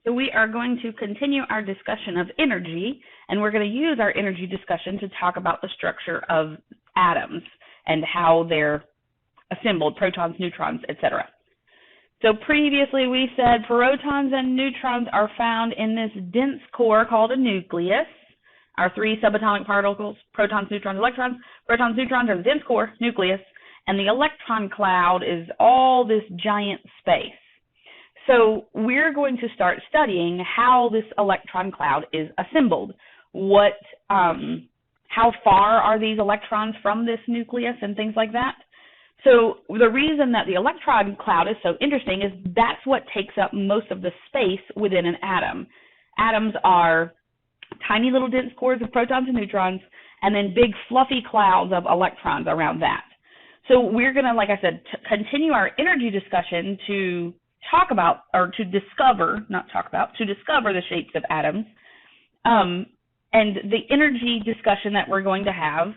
So we are going to continue our discussion of energy, and we're going to use our energy discussion to talk about the structure of atoms and how they're assembled, protons, neutrons, etc. So previously we said protons and neutrons are found in this dense core called a nucleus. Our three subatomic particles, protons, neutrons, electrons. Protons, neutrons are the dense core, nucleus, and the electron cloud is all this giant space. So we're going to start studying how this electron cloud is assembled. How far are these electrons from this nucleus and things like that? So the reason that the electron cloud is so interesting is that's what takes up most of the space within an atom. Atoms are tiny little dense cores of protons and neutrons, and then big fluffy clouds of electrons around that. So we're going to, like I said, continue our energy discussion to talk about, or to discover, to discover the shapes of atoms. And the energy discussion that we're going to have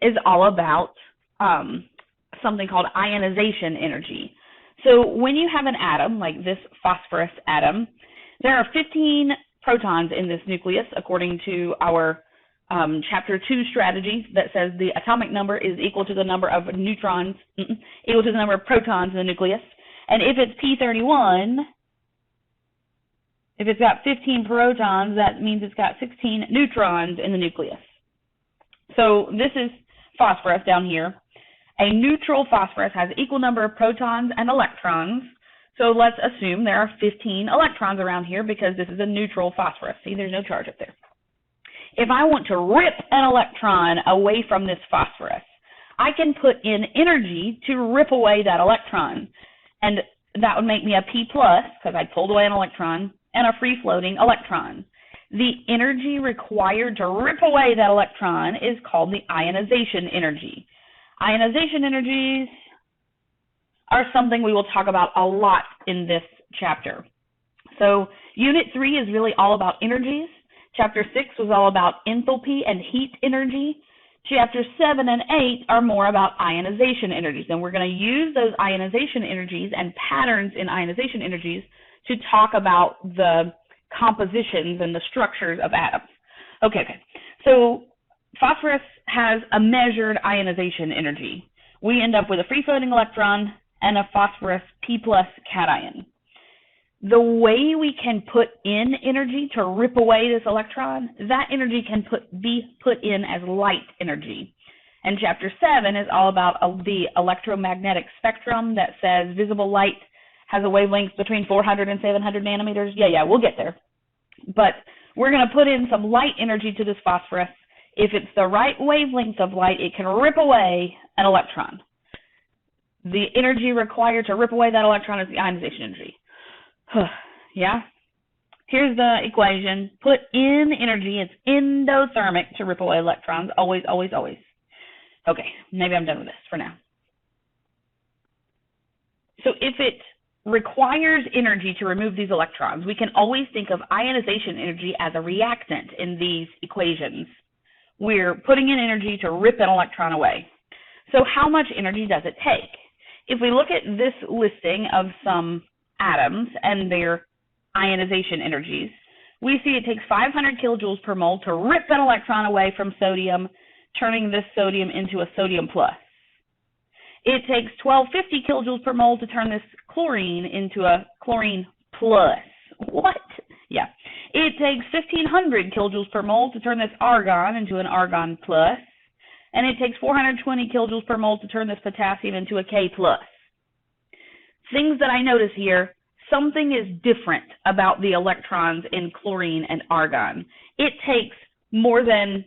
is all about something called ionization energy. So when you have an atom, like this phosphorus atom, there are 15 protons in this nucleus, according to our Chapter 2 strategy that says the atomic number is equal to the number of neutrons, equal to the number of protons in the nucleus. And if it's P31, if it's got 15 protons, that means it's got 16 neutrons in the nucleus. So this is phosphorus down here. A neutral phosphorus has equal number of protons and electrons. So let's assume there are 15 electrons around here because this is a neutral phosphorus. See, there's no charge up there. If I want to rip an electron away from this phosphorus, I can put in energy to rip away that electron. And that would make me a P+, because I pulled away an electron, and a free-floating electron. The energy required to rip away that electron is called the ionization energy. Ionization energies are something we will talk about a lot in this chapter. So Unit 3 is really all about energies. Chapter 6 was all about enthalpy and heat energy. Chapters 7 and 8 are more about ionization energies, and we're going to use those ionization energies and patterns in ionization energies to talk about the compositions and the structures of atoms. Okay. So phosphorus has a measured ionization energy. We end up with a free-floating electron and a phosphorus P+ cation. The way we can put in energy to rip away this electron, that energy can be put in as light energy. And Chapter 7 is all about the electromagnetic spectrum that says visible light has a wavelength between 400 and 700 nanometers. Yeah, we'll get there. But we're going to put in some light energy to this phosphorus. If it's the right wavelength of light, it can rip away an electron. The energy required to rip away that electron is the ionization energy. Yeah? Here's the equation. Put in energy. It's endothermic to rip away electrons. Always, always, always. Okay, maybe I'm done with this for now. So if it requires energy to remove these electrons, we can always think of ionization energy as a reactant in these equations. We're putting in energy to rip an electron away. So how much energy does it take? If we look at this listing of some atoms and their ionization energies, we see it takes 500 kilojoules per mole to rip an electron away from sodium, turning this sodium into a sodium plus. It takes 1250 kilojoules per mole to turn this chlorine into a chlorine plus. What? Yeah. It takes 1500 kilojoules per mole to turn this argon into an argon plus. And it takes 420 kilojoules per mole to turn this potassium into a K plus. Things that I notice here, something is different about the electrons in chlorine and argon. It takes more than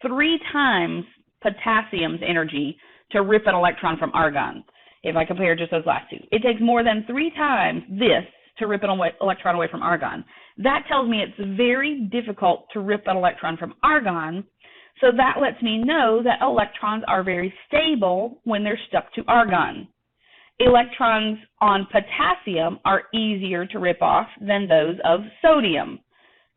3 times potassium's energy to rip an electron from argon, if I compare just those last two. It takes more than 3 times this to rip an electron away from argon. That tells me it's very difficult to rip an electron from argon, so that lets me know that electrons are very stable when they're stuck to argon. Electrons on potassium are easier to rip off than those of sodium.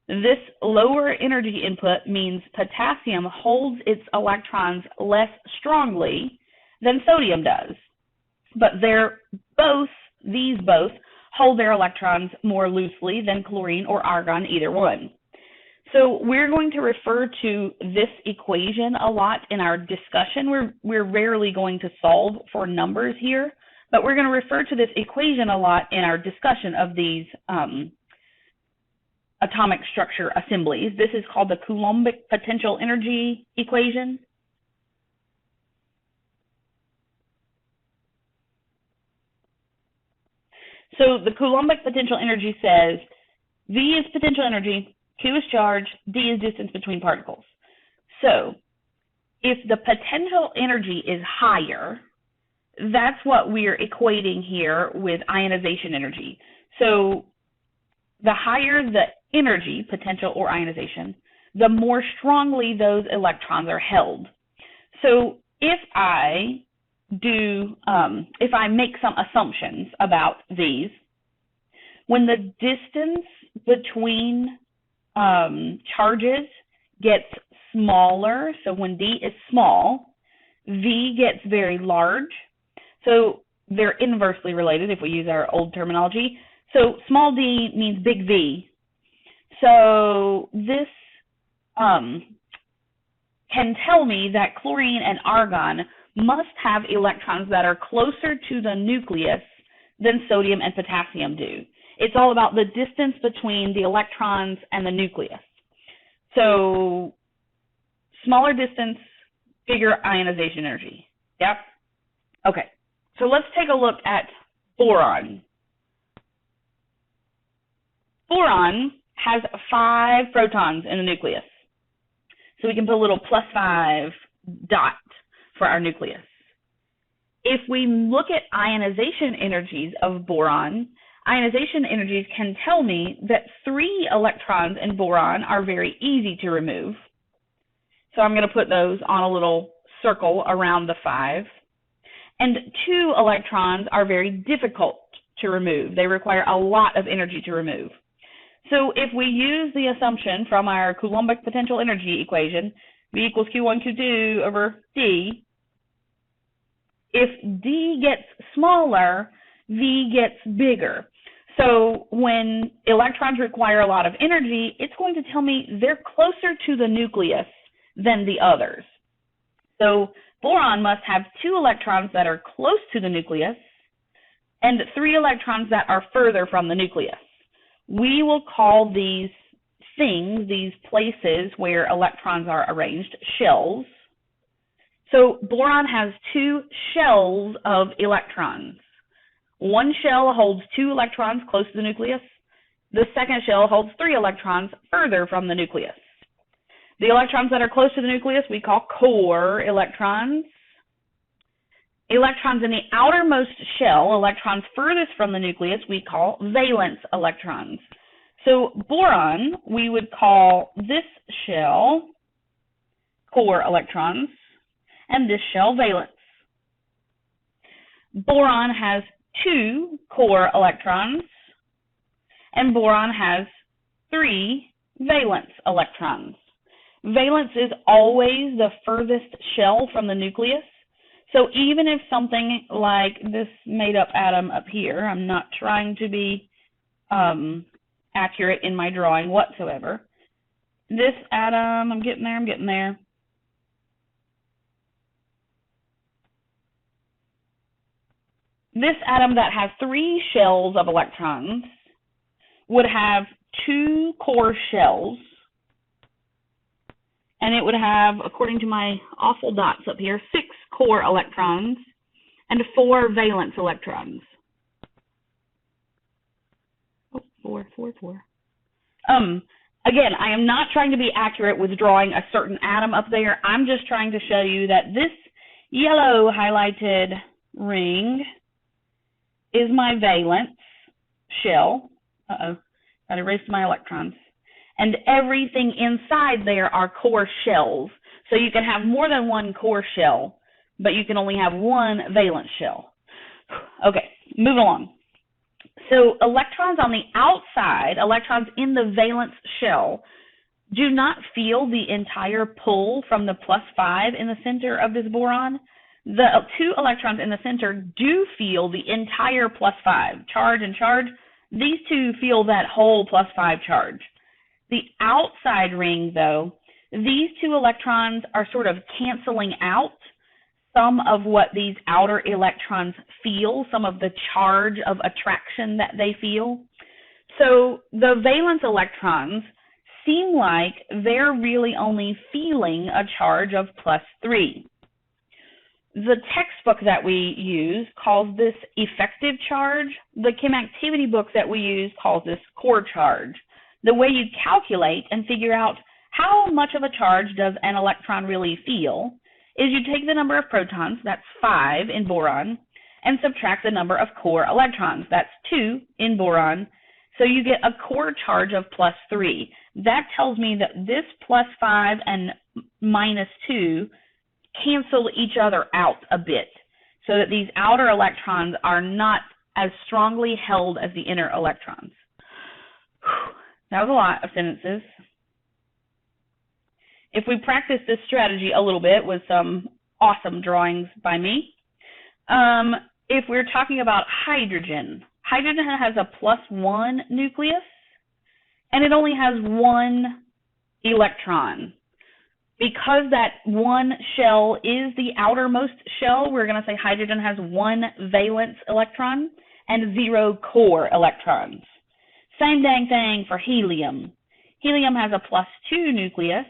This lower energy input means potassium holds its electrons less strongly than sodium does. But these both hold their electrons more loosely than chlorine or argon, either one. So we're going to refer to this equation a lot in our discussion. We're rarely going to solve for numbers here, but we're going to refer to this equation a lot in our discussion of these atomic structure assemblies. This is called the Coulombic potential energy equation. So the Coulombic potential energy says V is potential energy, Q is charge, D is distance between particles. So if the potential energy is higher, that's what we're equating here with ionization energy. So the higher the energy, potential or ionization, the more strongly those electrons are held. So if I make some assumptions about these, when the distance between charges gets smaller, so when D is small, V gets very large. So they're inversely related if we use our old terminology. So small d means big V. So this can tell me that chlorine and argon must have electrons that are closer to the nucleus than sodium and potassium do. It's all about the distance between the electrons and the nucleus. So smaller distance, bigger ionization energy. Yep. Okay. So let's take a look at boron. Boron has 5 protons in the nucleus. So we can put a little +5 dot for our nucleus. If we look at ionization energies of boron, ionization energies can tell me that 3 electrons in boron are very easy to remove. So I'm going to put those on a little circle around the 5. And 2 electrons are very difficult to remove. They require a lot of energy to remove. So if we use the assumption from our Coulombic potential energy equation, V equals Q1, Q2 over D, if D gets smaller, V gets bigger. So when electrons require a lot of energy, it's going to tell me they're closer to the nucleus than the others. So boron must have 2 electrons that are close to the nucleus and 3 electrons that are further from the nucleus. We will call these things, these places where electrons are arranged, shells. So boron has 2 shells of electrons. One shell holds 2 electrons close to the nucleus. The second shell holds 3 electrons further from the nucleus. The electrons that are close to the nucleus we call core electrons. Electrons in the outermost shell, electrons furthest from the nucleus, we call valence electrons. So boron, we would call this shell core electrons, and this shell valence. Boron has 2 core electrons, and boron has 3 valence electrons. Valence is always the furthest shell from the nucleus. So even if something like this made-up atom up here, I'm not trying to be accurate in my drawing whatsoever. This atom, I'm getting there. This atom that has 3 shells of electrons would have 2 core shells, and it would have, according to my awful dots up here, 6 core electrons and 4 valence electrons. Oh, 4. Again, I am not trying to be accurate with drawing a certain atom up there. I'm just trying to show you that this yellow highlighted ring is my valence shell. Uh-oh, got erased my electrons. And everything inside there are core shells. So you can have more than 1 core shell, but you can only have 1 valence shell. Okay, moving along. So electrons on the outside, electrons in the valence shell, do not feel the entire pull from the +5 in the center of this boron. The 2 electrons in the center do feel the entire +5. Charge and charge These two feel that whole +5 charge. The outside ring, though, these two electrons are sort of canceling out some of what these outer electrons feel, some of the charge of attraction that they feel. So the valence electrons seem like they're really only feeling a charge of +3. The textbook that we use calls this effective charge. The chem activity book that we use calls this core charge. The way you calculate and figure out how much of a charge does an electron really feel is you take the number of protons, that's 5 in boron, and subtract the number of core electrons, that's 2 in boron. So you get a core charge of +3. That tells me that this +5 and -2 cancel each other out a bit, so that these outer electrons are not as strongly held as the inner electrons. That was a lot of sentences. If we practice this strategy a little bit with some awesome drawings by me, if we're talking about hydrogen, hydrogen has a +1 nucleus, and it only has 1 electron. Because that one shell is the outermost shell, we're going to say hydrogen has 1 valence electron and 0 core electrons. Same dang thing for helium. Helium has a +2 nucleus,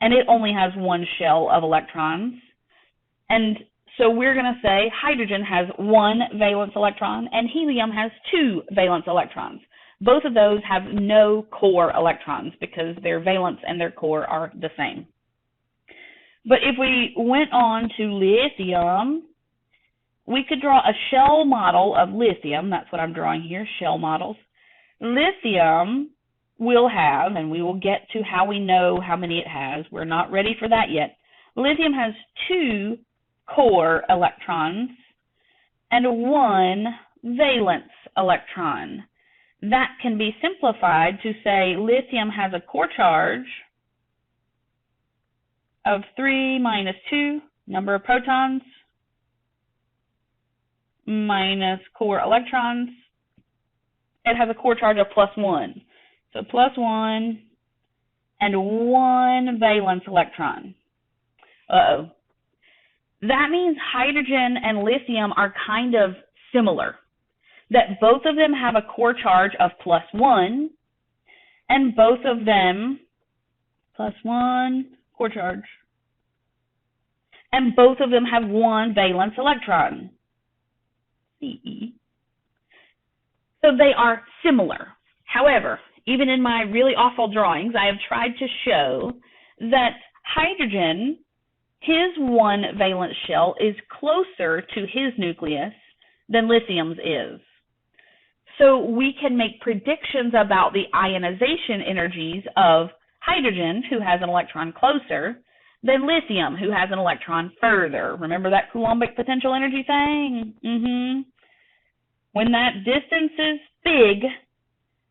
and it only has 1 shell of electrons. And so we're going to say hydrogen has 1 valence electron, and helium has 2 valence electrons. Both of those have no core electrons because their valence and their core are the same. But if we went on to lithium, we could draw a shell model of lithium. That's what I'm drawing here, shell models. Lithium will have, and we will get to how we know how many it has. We're not ready for that yet. Lithium has 2 core electrons and 1 valence electron. That can be simplified to say lithium has a core charge of 3 minus 2, number of protons, minus core electrons. It has a core charge of +1. So +1 and 1 valence electron. Uh-oh. That means hydrogen and lithium are kind of similar, that both of them have a core charge of +1, and both of them, +1, core charge, and both of them have 1 valence electron, CE. So they are similar. However, even in my really awful drawings, I have tried to show that hydrogen, his 1 valence shell, is closer to his nucleus than lithium's is. So we can make predictions about the ionization energies of hydrogen, who has an electron closer, than lithium, who has an electron further. Remember that Coulombic potential energy thing? When that distance is big,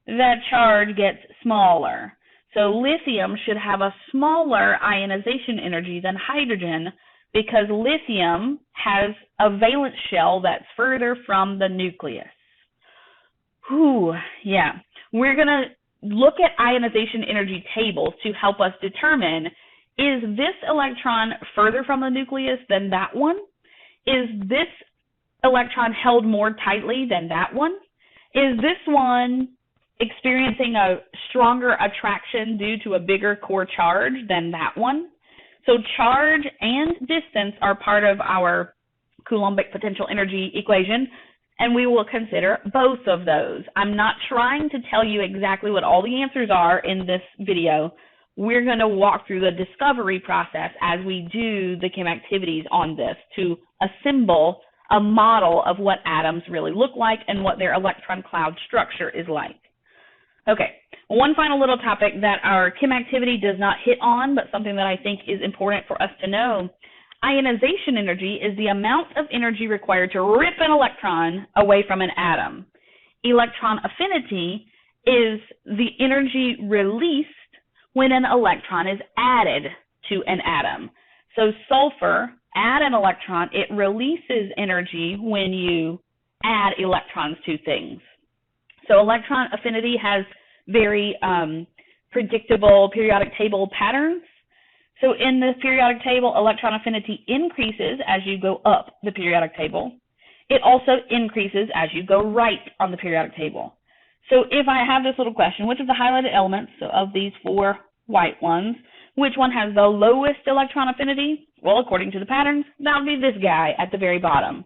that charge gets smaller. So lithium should have a smaller ionization energy than hydrogen because lithium has a valence shell that's further from the nucleus. Yeah. We're going to look at ionization energy tables to help us determine, is this electron further from the nucleus than that one? Is this electron held more tightly than that one? Is this one experiencing a stronger attraction due to a bigger core charge than that one? So charge and distance are part of our Coulombic potential energy equation, and we will consider both of those. I'm not trying to tell you exactly what all the answers are in this video. We're going to walk through the discovery process as we do the chem activities on this to assemble a model of what atoms really look like and what their electron cloud structure is like. Okay, one final little topic that our chem activity does not hit on, but something that I think is important for us to know. Ionization energy is the amount of energy required to rip an electron away from an atom. Electron affinity is the energy released when an electron is added to an atom. So sulfur, add an electron, it releases energy when you add electrons to things. So electron affinity has very predictable periodic table patterns. So in the periodic table, electron affinity increases as you go up the periodic table. It also increases as you go right on the periodic table. So if I have this little question, which of the highlighted elements, so of these 4 white ones, which one has the lowest electron affinity? Well, according to the patterns, that would be this guy at the very bottom.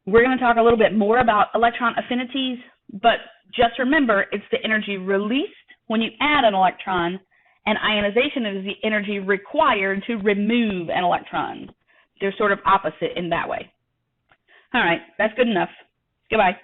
We're going to talk a little bit more about electron affinities, but just remember, it's the energy released when you add an electron, and ionization is the energy required to remove an electron. They're sort of opposite in that way. All right, that's good enough. Goodbye.